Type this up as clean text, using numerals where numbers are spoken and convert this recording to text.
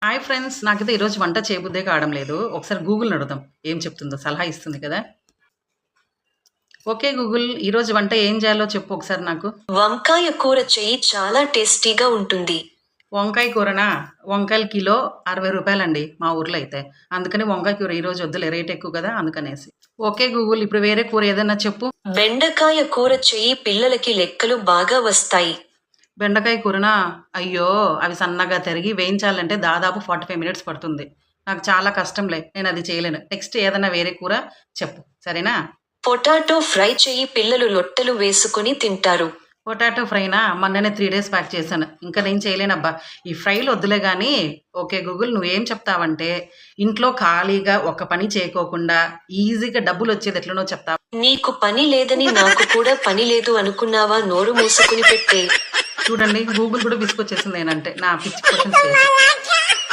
Hi friends, నాకైతే ఈరోజు వంట చేయబుద్దే కావడం లేదు. ఒకసారి గూగుల్‌ని అడుగుదాం. ఏం చెప్తుందో సలహా ఇస్తుంది కదా! ఓకే గూగుల్, ఈరోజు వంట ఏం చేయాలో చెప్పు ఒకసారి నాకు. వంకాయ కూర చెయ్యి, చాలా టేస్టీగా ఉంటుంది. వంకాయ కూరనా? వంకాయలు కిలో రూ. 60 మా ఊర్లో అయితే. అందుకని వంకాయ కూర ఈరోజు వద్దులే, రేట్ ఎక్కువ కదా అందుకనేసి. ఓకే గూగుల్, ఇప్పుడు వేరే కూర ఏదన్నా చెప్పు. బెండకాయ కూర చెయ్యి, పిల్లలకి లెక్కలు బాగా వస్తాయి. బెండకాయ కూరనా? అయ్యో! అవి సన్నగా తరిగి వేయించాలంటే దాదాపు 45 మినిట్స్ పడుతుంది. నాకు చాలా కష్టంలే. నేను అది చేయలేను. నెక్స్ట్ ఏదన్నా వేరే కూర చెప్పు. సరేనా? పొటాటో ఫ్రై చెయ్యి, పిల్లలు లొట్టలు వేసుకుని తింటారు. పొటాటో ఫ్రైనా? మొన్ననే 3 డేస్ బ్యాక్ చేశాను. ఇంకా నేను చేయలేనబ్బా! ఈ ఫ్రైలు వద్దులే గానీ, ఓకే గూగుల్, నువ్వేం చెప్తావంటే, ఇంట్లో ఖాళీగా ఒక్క పని చేయకోకుండా ఈజీగా డబ్బులొచ్చేది ఎట్లనో చెప్తావా? నీకు పని లేదని నాకు కూడా పని లేదు అనుకున్నావా? నోరు మూసుకుని పెట్టే. చూడండి, గూగుల్ కూడా విసుగొచ్చేసింది నేనంటే. నా పిచ్చి క్వెషన్స్ చేసి.